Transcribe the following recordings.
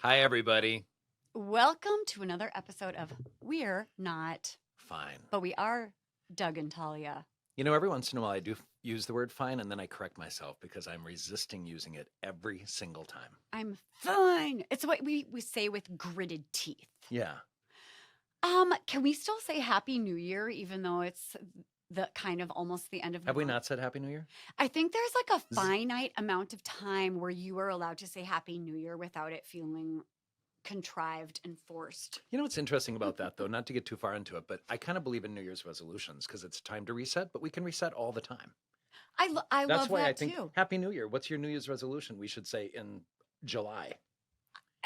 Hi, everybody. Welcome to another episode of We're Not, Fine. but we are Doug and Talia. You know, every once in a while I do use the word fine and then I correct myself because I'm resisting using it every single time. I'm fine. It's what we say with gritted teeth. Yeah. Can we still say Happy New Year even though it's the kind of almost the end of the Have we month? not said Happy New Year? I think there's like a finite amount of time where you are allowed to say Happy New Year without it feeling contrived and forced. You know what's interesting about that, though, not to get too far into it, but I kind of believe in New Year's resolutions because it's time to reset, but we can reset all the time. I That's love why that I think too. Happy New Year. What's your New Year's resolution? We should say in July.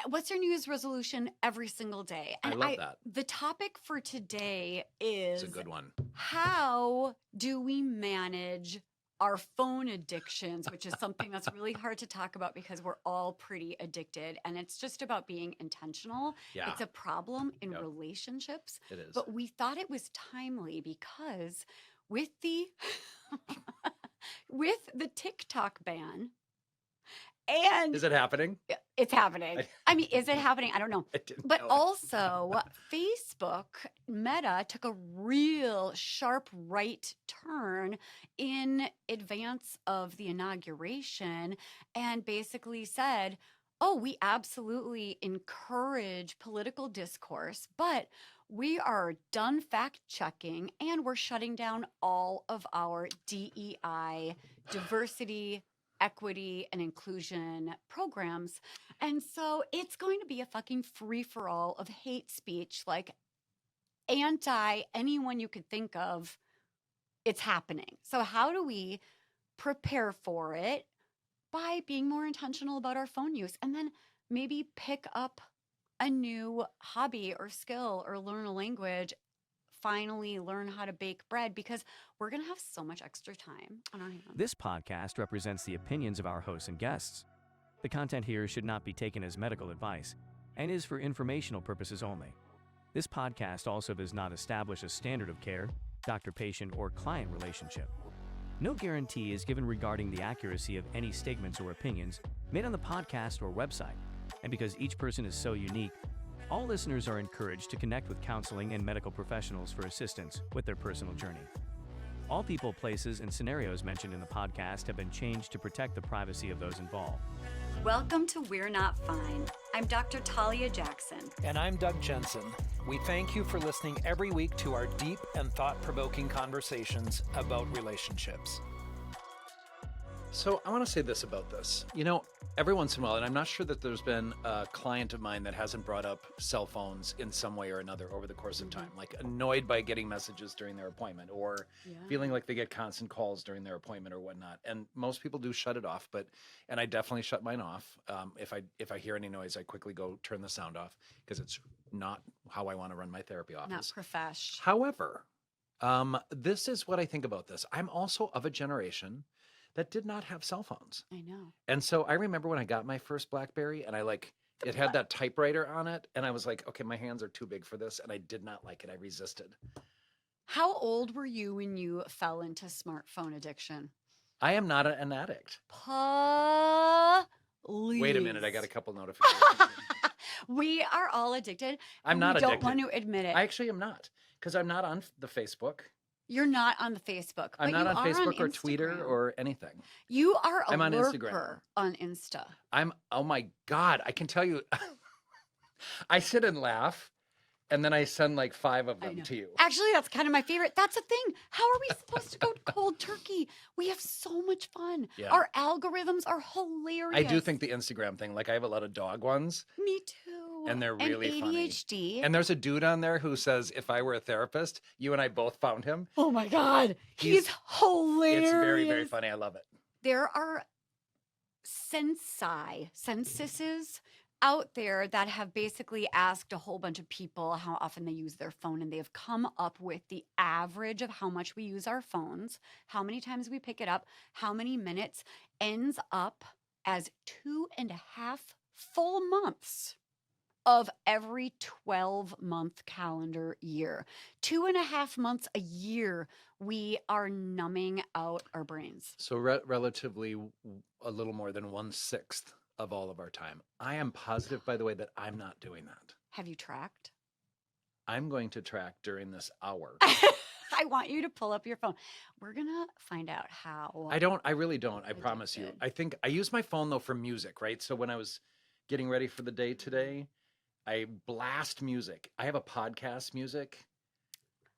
What's your New Year's resolution every single day? I love that. The topic for today It's is a good one. how do we manage our phone addictions, which is something that's really hard to talk about because we're all pretty addicted. And it's just about being intentional. Yeah. It's a problem in Yep. relationships. It is. But we thought it was timely because with the with the TikTok ban, and Is it happening? it's happening. I mean, is it happening? I don't know. I didn't But know it. also, Facebook, Meta took a real sharp right turn in advance of the inauguration and basically said, oh, we absolutely encourage political discourse, but we are done fact checking and we're shutting down all of our DEI, diversity, equity, and inclusion programs. And so it's going to be a fucking free for all of hate speech, like anti anyone you could think of. It's happening. So, how do we prepare for it? By being more intentional about our phone use and then maybe pick up a new hobby or skill or learn a language. Finally, learn how to bake bread because we're going to have so much extra time on our hands. This podcast represents the opinions of our hosts and guests. The content here should not be taken as medical advice and is for informational purposes only. This podcast also does not establish a standard of care, doctor-patient, or client relationship. No guarantee is given regarding the accuracy of any statements or opinions made on the podcast or website. And because each person is so unique, all listeners are encouraged to connect with counseling and medical professionals for assistance with their personal journey. All people, places, and scenarios mentioned in the podcast have been changed to protect the privacy of those involved. Welcome to We're Not Fine. I'm Dr. Talia Jackson. And I'm Doug Jensen. We thank you for listening every week to our deep and thought-provoking conversations about relationships. So I want to say this about this. You know, every once in a while, and I'm not sure that there's been a client of mine that hasn't brought up cell phones in some way or another over the course of time, like annoyed by getting messages during their appointment or feeling like they get constant calls during their appointment or whatnot. And most people do shut it off, and I definitely shut mine off. If I hear any noise, I quickly go turn the sound off because it's not how I want to run my therapy office. Not profesh. However, this is what I think about this. I'm also of a generation that did not have cell phones. I know. And so I remember when I got my first BlackBerry and it had that typewriter on it. And I was like, okay, my hands are too big for this. And I did not like it. I resisted. How old were you when you fell into smartphone addiction? I am not an addict. Please. Wait a minute. I got a couple notifications. We are all addicted. I'm not we addicted. don't want to admit it. I actually am not because I'm not on the Facebook. You're not on the Facebook. I'm not you on are Facebook or Instagram. Twitter or anything. You are a I'm on lurker Instagram. on Insta. Oh my God. I can tell you, I sit and laugh and then I send like 5 of them to you. Actually, that's kind of my favorite. That's a thing. How are we supposed to go cold turkey? We have so much fun. Yeah. Our algorithms are hilarious. I do think the Instagram thing, like I have a lot of dog ones. Me too. And they're really funny. ADHD. And there's a dude on there who says, if I were a therapist, you and I both found him. Oh my God. He's hilarious. It's very, very funny. I love it. There are censuses out there that have basically asked a whole bunch of people how often they use their phone, and they have come up with the average of how much we use our phones, how many times we pick it up, how many minutes, ends up as 2.5 full months of every 12-month calendar year. 2.5 months a year, we are numbing out our brains. So relatively a little more than 1/6 of all of our time. I am positive, by the way, that I'm not doing that. Have you tracked? I'm going to track during this hour. I want you to pull up your phone. We're going to find out how. I really don't. I promise you. Addicted. I think I use my phone though for music, right? So when I was getting ready for the day today, I blast music. I have a podcast music.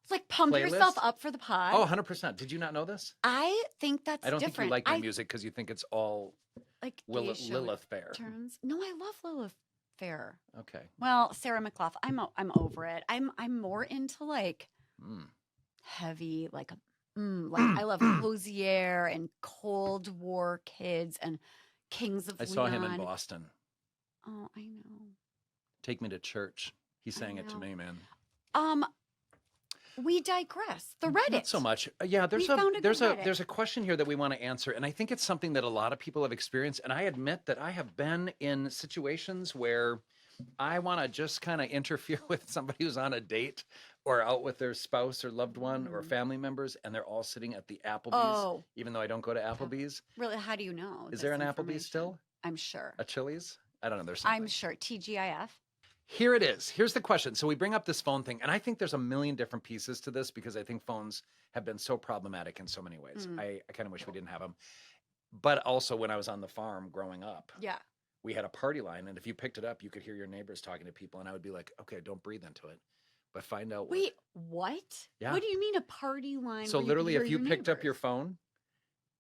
It's like pump yourself playlist. up for the pod. Oh, 100%. Did you not know this? I think that's I don't different. think you like my music because you think it's all like gay show Lilith Fair. Turns. No, I love Lilith Fair. Okay. Well, Sarah McLaughlin, I'm over it. I'm more into like heavy, like I love Hosier and Cold War Kids and Kings of I Leon. saw him in Boston. Oh, I know. Take Me to Church. He sang it to know. me, man. We digress. The Reddit. Not so much. Yeah, We found a good Reddit. there's a question here that we want to answer, and I think it's something that a lot of people have experienced. And I admit that I have been in situations where I want to just kind of interfere with somebody who's on a date or out with their spouse or loved one or family members, and they're all sitting at the Applebee's, even though I don't go to Applebee's. Really, how do you know? Is this there an Applebee's information? still? I'm sure. A Chili's? I don't know. There's something. I'm sure. TGIF. Here it is. Here's the question. So we bring up this phone thing, and I think there's a million different pieces to this because I think phones have been so problematic in so many ways. I kind of wish we didn't have them. But also when I was on the farm growing up, Yeah. we had a party line, and if you picked it up, you could hear your neighbors talking to people, and I would be like, okay, don't breathe into it, but find out. Wait, what? Yeah. What do you mean a party line? So where literally, could if hear you your picked up your neighbors? phone,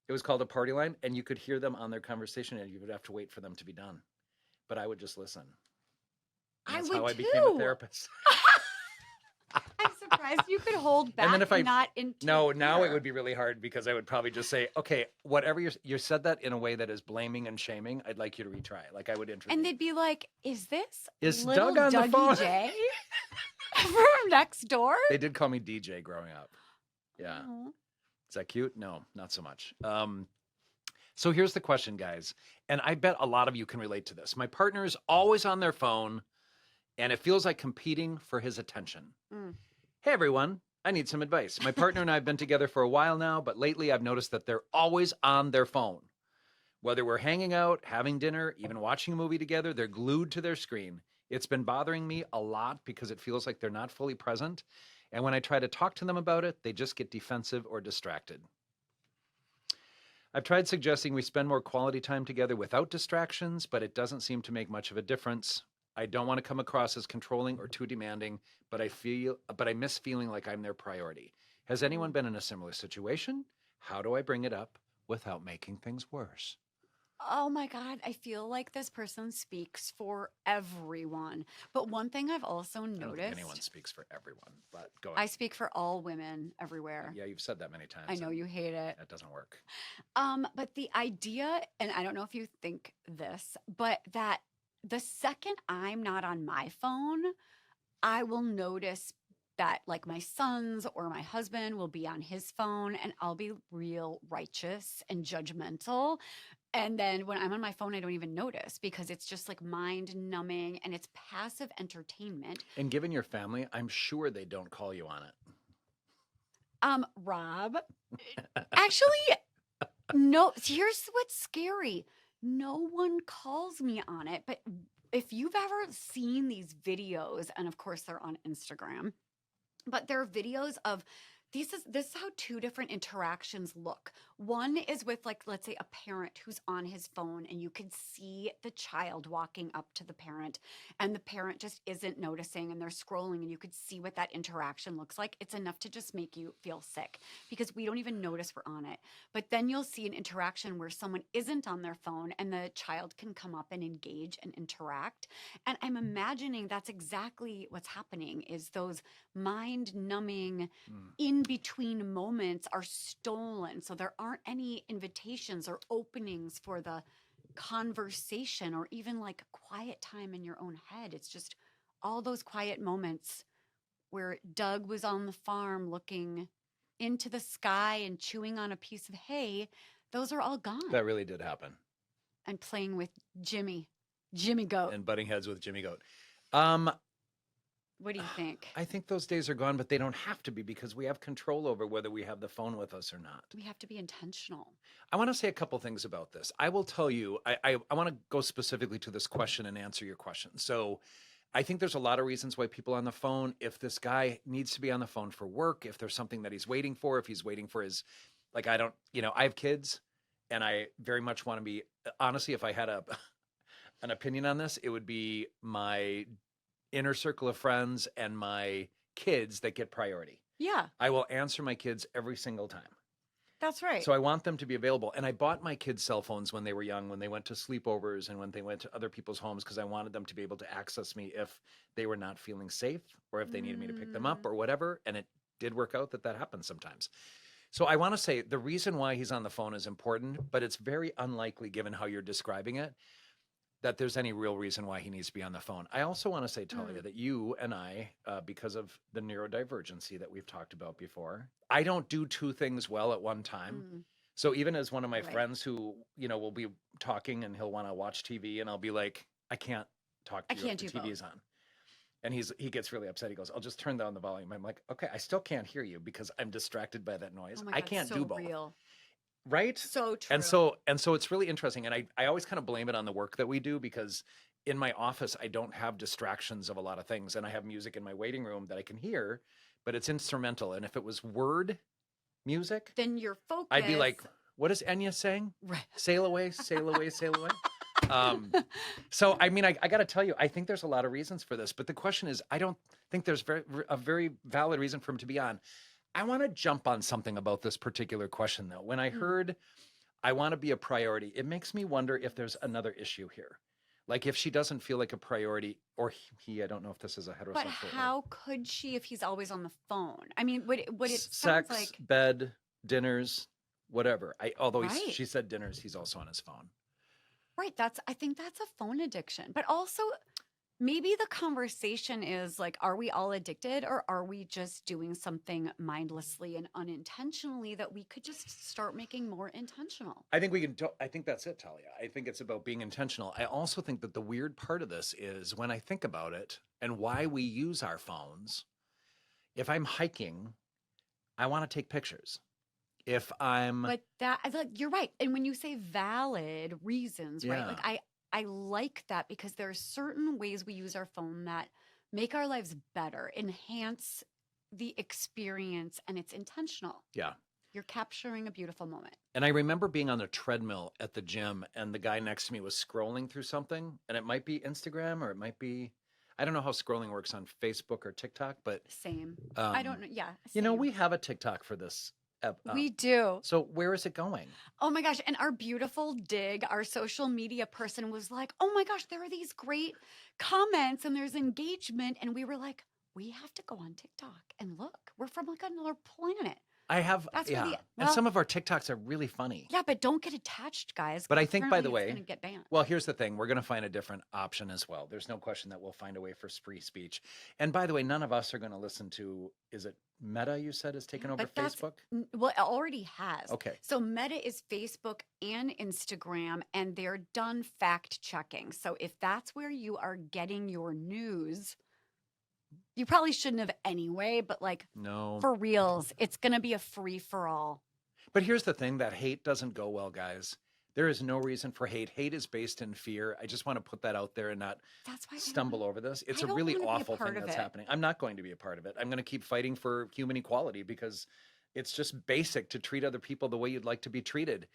it was called a party line, and you could hear them on their conversation, and you would have to wait for them to be done. But I would just listen. And that's how I became a therapist. I'm surprised you could hold back. And then if I not now it interfere. would be really hard because I would probably just say, okay, whatever you said that in a way that is blaming and shaming. I'd like you to retry. Like I would intervene. And they'd be like, "Is this Is little Doug on the phone?" Dougie J from next door?" They did call me DJ growing up. Yeah. Aw. Is that cute? No, not so much. So here's the question, guys. And I bet a lot of you can relate to this. My partner is always on their phone, and it feels like competing for his attention. Hey, everyone. I need some advice. My partner and I have been together for a while now, but lately I've noticed that they're always on their phone. Whether we're hanging out, having dinner, even watching a movie together, they're glued to their screen. It's been bothering me a lot because it feels like they're not fully present. And when I try to talk to them about it, they just get defensive or distracted. I've tried suggesting we spend more quality time together without distractions, but it doesn't seem to make much of a difference. I don't want to come across as controlling or too demanding, but I miss feeling like I'm their priority. Has anyone been in a similar situation? How do I bring it up without making things worse? Oh my God, I feel like this person speaks for everyone. But one thing I've also I don't think noticed, anyone speaks for everyone, but go I ahead. speak for all women everywhere. Yeah, you've said that many times. I know and you hate it. That doesn't work. But the idea, and I don't know if you think this, but that the second I'm not on my phone, I will notice that like my sons or my husband will be on his phone and I'll be real righteous and judgmental. And then when I'm on my phone, I don't even notice because it's just like mind numbing and it's passive entertainment. And given your family, I'm sure they don't call you on it. Rob, actually, no, here's what's scary. No one calls me on it, but if you've ever seen these videos, and of course they're on Instagram, but they're videos of this is how two different interactions look. One is with like, let's say a parent who's on his phone and you can see the child walking up to the parent and the parent just isn't noticing and they're scrolling and you could see what that interaction looks like. It's enough to just make you feel sick because we don't even notice we're on it. But then you'll see an interaction where someone isn't on their phone and the child can come up and engage and interact. And I'm imagining that's exactly what's happening is those mind numbing in between moments are stolen. So there aren't any invitations or openings for the conversation or even like quiet time in your own head. It's just all those quiet moments where Doug was on the farm looking into the sky and chewing on a piece of hay. Those are all gone. That really did happen. And playing with Jimmy Goat. And butting heads with Jimmy Goat. What do you think? I think those days are gone, but they don't have to be because we have control over whether we have the phone with us or not. We have to be intentional. I want to say a couple things about this. I will tell you, I want to go specifically to this question and answer your question. So I think there's a lot of reasons why people are on the phone. If this guy needs to be on the phone for work, if there's something that he's waiting for, if he's waiting for his, like, I have kids and I very much want to be, honestly, if I had an opinion on this, it would be my inner circle of friends and my kids that get priority. Yeah, I will answer my kids every single time. that's right. So I want them to be available. And I bought my kids cell phones when they were young, when they went to sleepovers and when they went to other people's homes, because I wanted them to be able to access me if they were not feeling safe or if they needed me to pick them up or whatever. And it did work out that happens sometimes. So I want to say the reason why he's on the phone is important, but it's very unlikely, given how you're describing it, that there's any real reason why he needs to be on the phone. I also want to say, Talia, that you and I, because of the neurodivergency that we've talked about before, I don't do two things well at one time. So even as one of my friends who, will be talking and he'll want to watch TV and I'll be like, I can't talk to you if the TV is on. And he gets really upset. He goes, I'll just turn down the volume. I'm like, okay, I still can't hear you because I'm distracted by that noise. Oh my I God, can't so do both. real. Right? So true. And so it's really interesting. And I always kind of blame it on the work that we do because in my office, I don't have distractions of a lot of things. And I have music in my waiting room that I can hear, but it's instrumental. And if it was word music, then your focus. I'd be like, what is Enya saying? Right. Sail away, sail away, sail away. So, I mean, I got to tell you, I think there's a lot of reasons for this, but the question is, I don't think there's a very valid reason for him to be on. I want to jump on something about this particular question, though. When I heard, I want to be a priority, it makes me wonder if there's another issue here. Like if she doesn't feel like a priority, or he, I don't know if this is a heterosexual. But how could she if he's always on the phone? I mean, what it Sex, sounds like. bed, dinners, whatever. Although Right. she said dinners, he's also on his phone. Right. I think that's a phone addiction. But also, maybe the conversation is like, are we all addicted or are we just doing something mindlessly and unintentionally that we could just start making more intentional? I think I think that's it, Talia. I think it's about being intentional. I also think that the weird part of this is when I think about it and why we use our phones. If I'm hiking, I want to take pictures. If I'm, But you're right. And when you say valid reasons, right? Like I like that because there are certain ways we use our phone that make our lives better, enhance the experience, and it's intentional. yeah. You're capturing a beautiful moment. And I remember being on the treadmill at the gym and the guy next to me was scrolling through something, and it might be Instagram or it might be, I don't know how scrolling works on Facebook or TikTok, but Same. I don't know. Yeah. we have a TikTok for this. We do. So where is it going? Oh my gosh. And our beautiful Dig, our social media person, was like, oh my gosh, there are these great comments and there's engagement. And we were like, we have to go on TikTok and look. We're from like another planet. I have, That's yeah. really, And some of our TikToks are really funny. Yeah, but don't get attached, guys. But I think, by the Apparently way, it's going to get banned. well, here's the thing. We're going to find a different option as well. There's no question that we'll find a way for free speech. And by the way, none of us are going to listen to, is it Meta, you said, has taken over Facebook? Well, it already has. Okay. So Meta is Facebook and Instagram, and they're done fact checking. So if that's where you are getting your news, you probably shouldn't have anyway, but like No. for reals, it's going to be a free for all. But here's the thing, that hate doesn't go well, guys. There is no reason for hate. Hate is based in fear. I just want to put that out there and not That's why stumble over this. It's I a don't really wanna be a awful part thing of that's it. happening. I'm not going to be a part of it. I'm going to keep fighting for human equality because it's just basic to treat other people the way you'd like to be treated.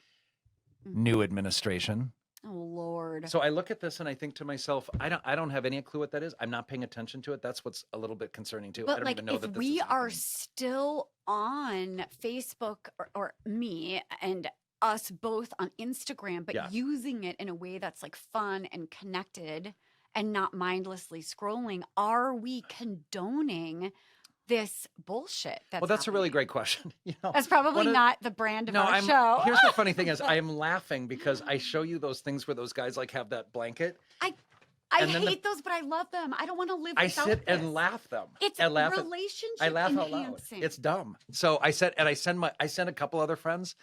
Mm-hmm. New administration. Oh Lord. So I look at this and I think to myself, I don't have any clue what that is. I'm not paying attention to it. That's what's a little bit concerning too. I But don't like even know if that this we is are happening. still on Facebook or me and us both on Instagram, but Yeah. using it in a way that's like fun and connected and not mindlessly scrolling, are we condoning this bullshit? Well, that's a really happening? great question. That's probably one of- not the brand of No, our show. Here's the funny thing is I am laughing because I show you those things where those guys like have that blanket. I and then hate those, but I love them. I don't want to live I without sit this. and laugh them. It's and laugh relationship I laugh out loud. enhancing. It's dumb. So I sent a couple other friends.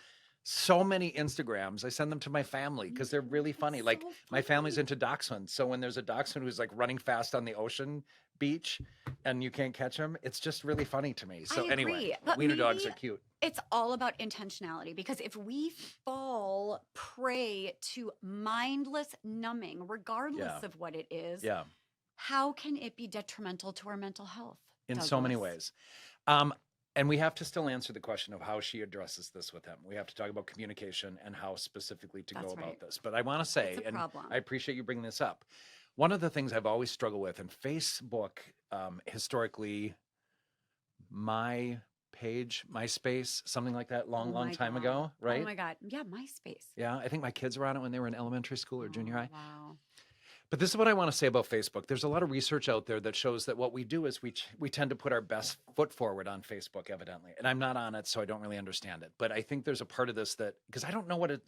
so many Instagrams. I send them to my family because they're really funny. It's Like so my family's funny. into dachshunds. So when there's a dachshund who's like running fast on the ocean beach and you can't catch him, it's just really funny to me. So I anyway, agree, but wiener dogs maybe are cute. it's all about intentionality, because if we fall prey to mindless numbing, regardless Yeah. of what it is, Yeah. how can it be detrimental to our mental health? In so many Douglas? ways. And we have to still answer the question of how she addresses this with him. We have to talk about communication and how specifically to That's go about right. this. But I want to say, It's a and problem. I appreciate you bringing this up. One of the things I've always struggled with, and Facebook, historically, my page, MySpace, something like that, long, Oh long my time God. ago, right? Oh my God. Yeah, MySpace. Yeah, I think my kids were on it when they were in elementary school or junior Oh, high. wow. But this is what I want to say about Facebook. There's a lot of research out there that shows that what we do is we tend to put our best foot forward on Facebook, evidently. And I'm not on it, so I don't really understand it. But I think there's a part of this that, because I don't know what it,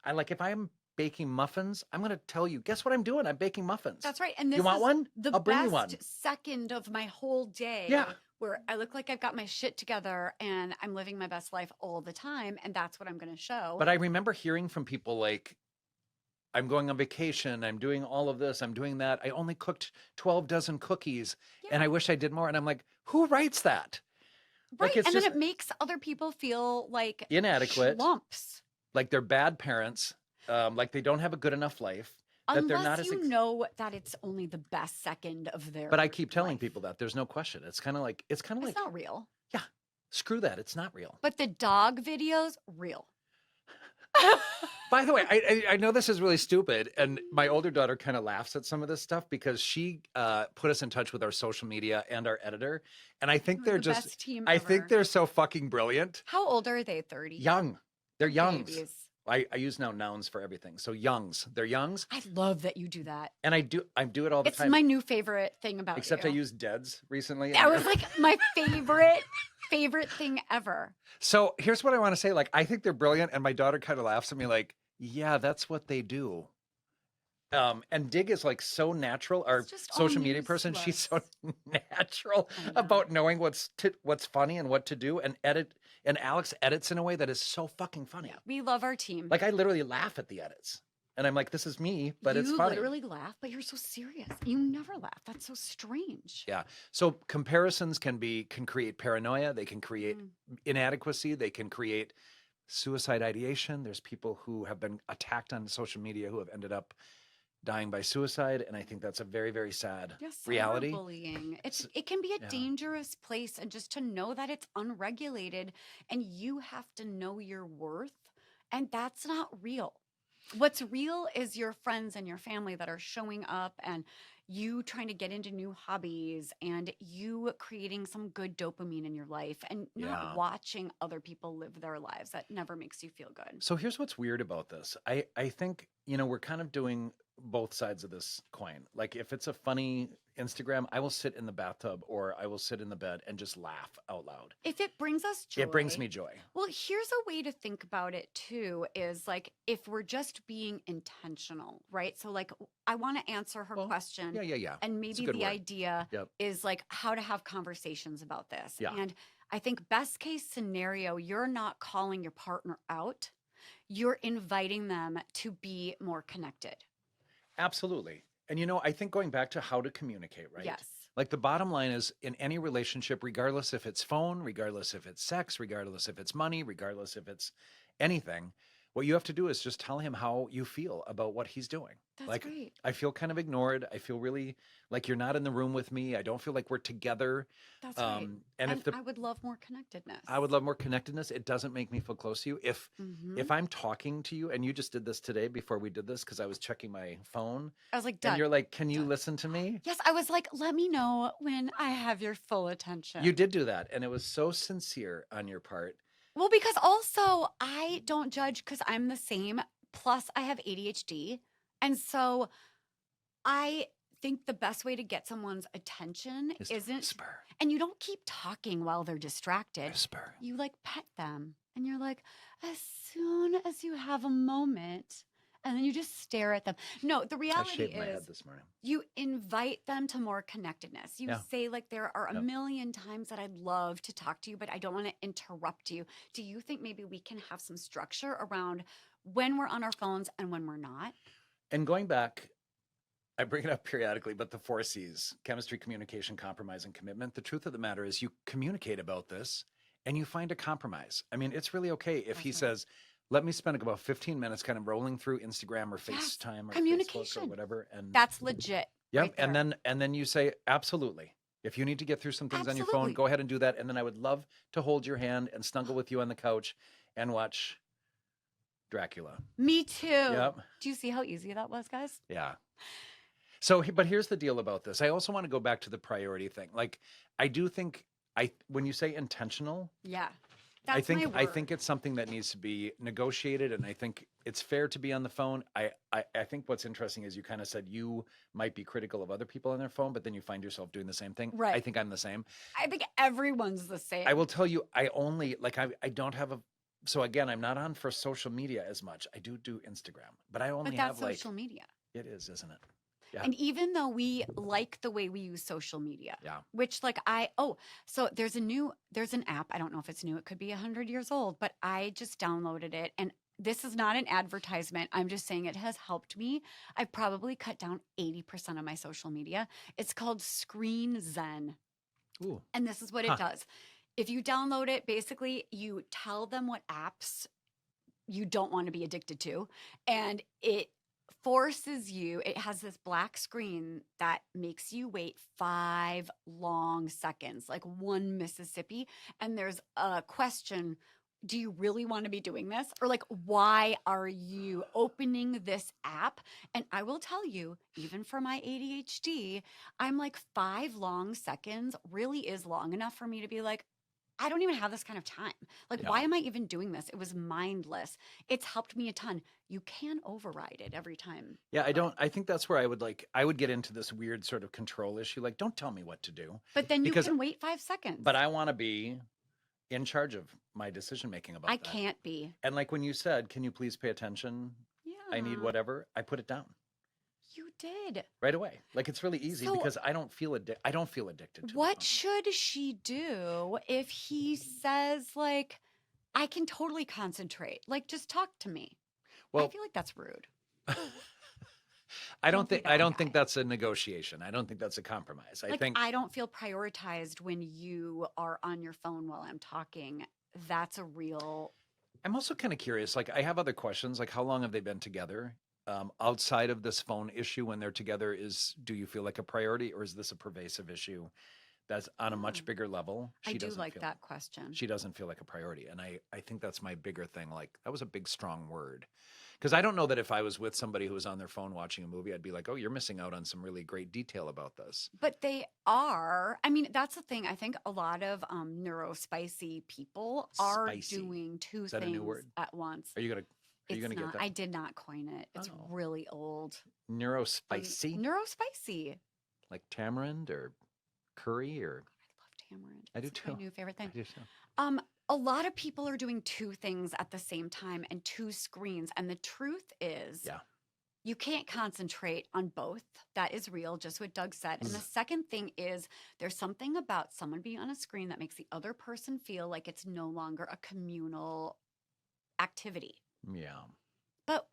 I like, if I'm baking muffins, I'm going to tell you, guess what I'm doing? I'm baking muffins. That's right. And this You want is one? the I'll bring you best one. second of my whole day, Yeah. where I look like I've got my shit together and I'm living my best life all the time. And that's what I'm going to show. But I remember hearing from people like, I'm going on vacation. I'm doing all of this. I'm doing that. I only cooked 12 dozen cookies and I wish I did more. And I'm like, who writes that? Right. Like, it's And just then it makes other people feel like inadequate, lumps. like they're bad parents, like they don't have a good enough life, that they're not Unless as. you know that it's only the best second of their But I keep telling life. people that there's no question. It's kind of like, It's like, not real. yeah, screw that. It's not real. But the dog videos, real. By the way, I know this is really stupid, and my older daughter kind of laughs at some of this stuff because she put us in touch with our social media and our editor, and I think they're The just, best team I think ever. they're so fucking brilliant. How old are they? 30? Young, they're youngs. Babies. I use now nouns for everything, so youngs, they're youngs, I love that you do that. and I do it all the It's time. my new favorite thing about Except you. I used deads recently. That was like my favorite thing ever. So here's what I want to say. Like, I think they're brilliant. And my daughter kind of laughs at me like, yeah, that's what they do. And Dig is like so natural. Our It's just all social media news person, to she's so us. natural I know. about knowing what's funny and what to do and edit. And Alex edits in a way that is so fucking funny. Yeah, we love our team. Like I literally laugh at the edits. And I'm like, this is me, but it's you funny. literally laugh, but you're so serious. You never laugh. That's so strange. Yeah. So comparisons can create paranoia. They can create inadequacy. They can create suicide ideation. There's people who have been attacked on social media who have ended up dying by suicide. And I think that's a very, very sad Yes, reality. Bullying. It can be a yeah. dangerous place, and just to know that it's unregulated and you have to know your worth, and that's not real. What's real is your friends and your family that are showing up, and you trying to get into new hobbies, and you creating some good dopamine in your life, and not Yeah. watching other people live their lives. That never makes you feel good. So here's what's weird about this. I think, we're kind of doing both sides of this coin. Like if it's a funny Instagram, I will sit in the bathtub or I will sit in the bed and just laugh out loud. If it brings us joy. It brings me joy. Well, here's a way to think about it too, is like if we're just being intentional, right? So like I want to answer her question. Yeah. And It's a maybe good the word. idea Yep. is like how to have conversations about this. Yeah. And I think best case scenario, you're not calling your partner out. You're inviting them to be more connected. Absolutely. And I think going back to how to communicate, right? Yes. Like the bottom line is in any relationship, regardless if it's phone, regardless if it's sex, regardless if it's money, regardless if it's anything, what you have to do is just tell him how you feel about what he's doing. That's like, right. I feel kind of ignored. I feel really like you're not in the room with me. I don't feel like we're together. That's right. And if I would love more connectedness. I would love more connectedness. It doesn't make me feel close to you. If Mhm. I'm talking to you and you just did this today before we did this because I was checking my phone I was like, and done. you're like, can you Done. listen to me? Yes, I was like, let me know when I have your full attention. You did do that. And it was so sincere on your part. Well, because also I don't judge because I'm the same. Plus, I have ADHD. And so I think the best way to get someone's attention Is to isn't, whisper. and you don't keep talking while they're distracted. Whisper. You like pet them and you're like, as soon as you have a moment, and then you just stare at them. No, the I reality shaved my head is this morning. you invite them to more connectedness. You Yeah. say, like, there are a Yep. million times that I'd love to talk to you, but I don't want to interrupt you. Do you think maybe we can have some structure around when we're on our phones and when we're not? And going back, I bring it up periodically, but the 4 C's: chemistry, communication, compromise, and commitment. The truth of the matter is you communicate about this and you find a compromise. I mean, it's really okay if he That's right. says, let me spend about 15 minutes kind of rolling through Instagram or Yes, FaceTime or Facebook or communication. whatever. And That's legit. yep. right there. And then you say, absolutely. If you need to get through some things on your phone, Absolutely. go ahead and do that. And then I would love to hold your hand and snuggle with you on the couch and watch Dracula. Me too. Yep. Do you see how easy that was, guys? Yeah. So, but here's the deal about this. I also want to go back to the priority thing. Like, I do think when you say intentional, Yeah. That's I my word. think it's something that needs to be negotiated, and I think it's fair to be on the phone. I think what's interesting is you kind of said you might be critical of other people on their phone, but then you find yourself doing the same thing. I Right. think I'm the same. I think everyone's the same. I will tell you, I only like I don't have a. So again, I'm not on for social media as much. I do Instagram, but I only But that's have like social media. it is, isn't it? Yeah. And even though we like the way we use social media, Yeah. which like so there's an app. I don't know if it's new. It could be 100 years old, but I just downloaded it. And this is not an advertisement. I'm just saying it has helped me. I've probably cut down 80% of my social media. It's called Screen Zen. Ooh. And this is what Huh. it does. If you download it, basically you tell them what apps you don't want to be addicted to, and it forces you, it has this black screen that makes you wait 5 long seconds, like 1 Mississippi, and there's a question, do you really want to be doing this? Or like, why are you opening this app? And I will tell you, even for my ADHD, I'm like 5 long seconds really is long enough for me to be like, I don't even have this kind of time. Like, Yeah. why am I even doing this? It was mindless. It's helped me a ton. You can override it every time. Yeah, I think that's where I would get into this weird sort of control issue. Like, don't tell me what to do. But then you Because- can wait 5 seconds. But I want to be in charge of my decision making about I that. can't be. And like when you said, can you please pay attention? Yeah. I need whatever. I put it down You did. right away. Like it's really easy So- because I don't feel addicted to What the phone. should she do if he says, like, I can totally concentrate? Like, just talk to me. Well, I feel like that's rude. I don't be don't that think guy. that's a negotiation. I don't think that's a compromise. I Like, think I don't feel prioritized when you are on your phone while I'm talking. That's a real. I'm also kind of curious. Like, I have other questions. Like, how long have they been together? Outside of this phone issue, when they're together, do you feel like a priority, or is this a pervasive issue that's on a much bigger level? I do doesn't like feel- that question. She doesn't feel like a priority, and I think that's my bigger thing. Like, that was a big, strong word, because I don't know that if I was with somebody who was on their phone watching a movie, I'd be like, "Oh, you're missing out on some really great detail about this." But they are. I mean, that's the thing. I think a lot of neurospicy people are Spicy. doing 2 Is that a things new word? at once. Are you gonna It's get not. that? I did not coin it. It's Oh. really old. Neurospicy, Neurospicy. like tamarind or curry, or I love tamarind. I do It's my too. new favorite I thing. do too. A lot of people are doing 2 things at the same time and 2 screens. And the truth is, Yeah. you can't concentrate on both. That is real, just what Doug said. And the second thing is, there's something about someone being on a screen that makes the other person feel like it's no longer a communal activity. Yeah. But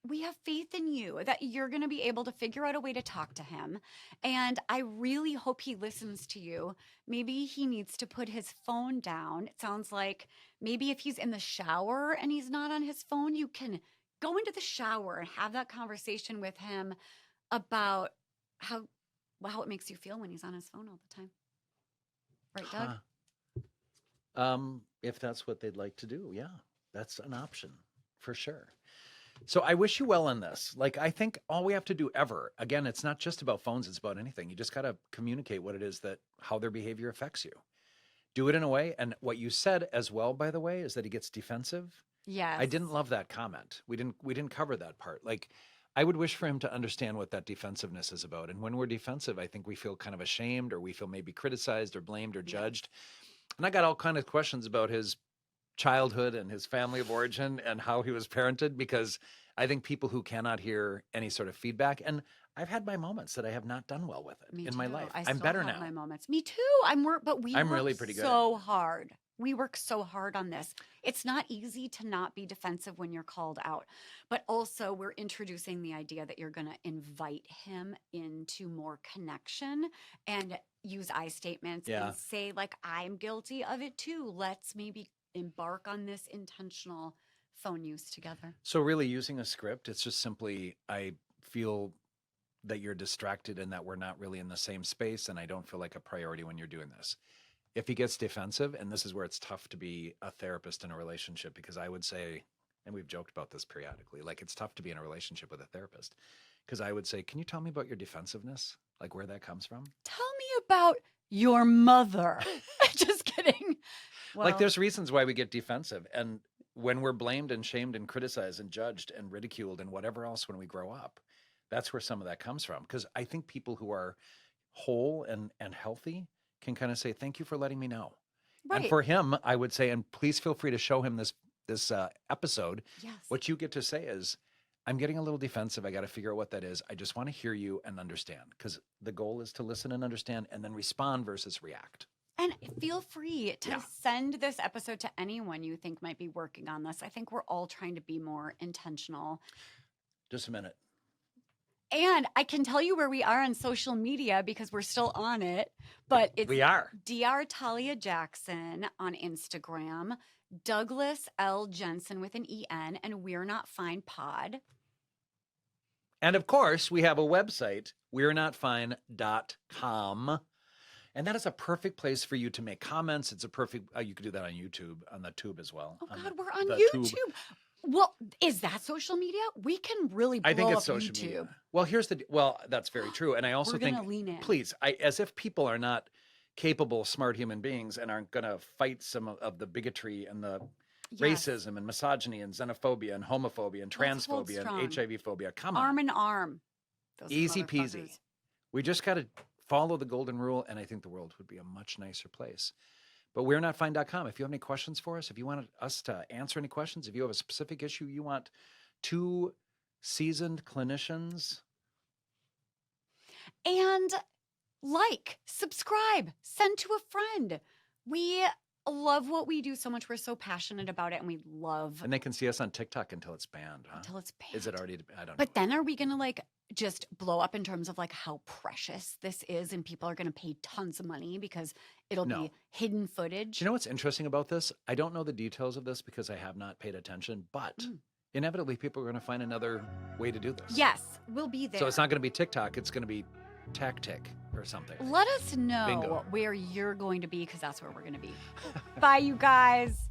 we have faith in you that you're going to be able to figure out a way to talk to him. And I really hope he listens to you. Maybe he needs to put his phone down. It sounds like maybe if he's in the shower and he's not on his phone, you can go into the shower and have that conversation with him about how it makes you feel when he's on his phone all the time. Right, Doug? Huh. If that's what they'd like to do, yeah, that's an option for sure. So I wish you well in this. Like, I think all we have to do ever, again, it's not just about phones, it's about anything. You just got to communicate what it is how their behavior affects you. Do it in a way. And what you said as well, by the way, is that he gets defensive. Yes. I didn't love that comment. We didn't cover that part. Like, I would wish for him to understand what that defensiveness is about. And when we're defensive, I think we feel kind of ashamed, or we feel maybe criticized or blamed or judged. And I got all kind of questions about his childhood and his family of origin and how he was parented, because I think people who cannot hear any sort of feedback, and I've had my moments that I have not done well with it Me in my too. life. I I'm still better have now. my moments. Me too. But we I'm work really pretty good. so hard. We work so hard on this. It's not easy to not be defensive when you're called out, but also we're introducing the idea that you're going to invite him into more connection and use I statements Yeah. and say, like, I'm guilty of it too. Let's maybe embark on this intentional phone use together. So really using a script, it's just simply, I feel that you're distracted and that we're not really in the same space, and I don't feel like a priority when you're doing this. If he gets defensive, and this is where it's tough to be a therapist in a relationship, because I would say, and we've joked about this periodically, like it's tough to be in a relationship with a therapist, because I would say, can you tell me about your defensiveness? Like where that comes from? Tell me about your mother. Just kidding. Like Well, there's reasons why we get defensive. And when we're blamed and shamed and criticized and judged and ridiculed and whatever else when we grow up, that's where some of that comes from. Because I think people who are whole and healthy can kind of say, thank you for letting me know. right. And for him, I would say, and please feel free to show him this episode. Yes. What you get to say is, I'm getting a little defensive. I got to figure out what that is. I just want to hear you and understand, because the goal is to listen and understand and then respond versus react. And feel free to Yeah. send this episode to anyone you think might be working on this. I think we're all trying to be more intentional. Just a minute. And I can tell you where we are on social media because we're still on it. But it's We are. Dr Talia Jackson on Instagram, Douglas L. Jensen with an EN, and We're Not Fine Pod. And of course, we have a website, we'renotfine.com. And that is a perfect place for you to make comments. It's a perfect, you could do that on YouTube, on the tube as well. Oh, on God, the- we're on the YouTube. tube. Well, is that social media? We can really blow I think it's up social YouTube. media. Well, that's very true. And I also We're think, gonna lean in. please, as if people are not capable, smart human beings and aren't going to fight some of the bigotry and the Yes. racism and misogyny and xenophobia and homophobia and Let's hold transphobia strong. and HIV phobia. Come on. Arm in arm. Those Easy peasy. motherfuckers. We just got to follow the golden rule, and I think the world would be a much nicer place. But we're notfine.com. If you have any questions for us, if you want us to answer any questions, if you have a specific issue you want two seasoned clinicians. And subscribe, send to a friend. We love what we do so much. We're so passionate about it, and we love And they can see us on TikTok until it's banned, huh? until it's banned. Is it already? I don't know. But then are we going to just blow up in terms of how precious this is, and people are going to pay tons of money because it'll No. be hidden footage? Do you know what's interesting about this? I don't know the details of this because I have not paid attention, but inevitably people are going to find another way to do this. Yes, we'll be there. So it's not going to be TikTok. It's going to be Tactic or something. Let us know Bingo. where you're going to be, because that's where we're going to be. Bye, you guys.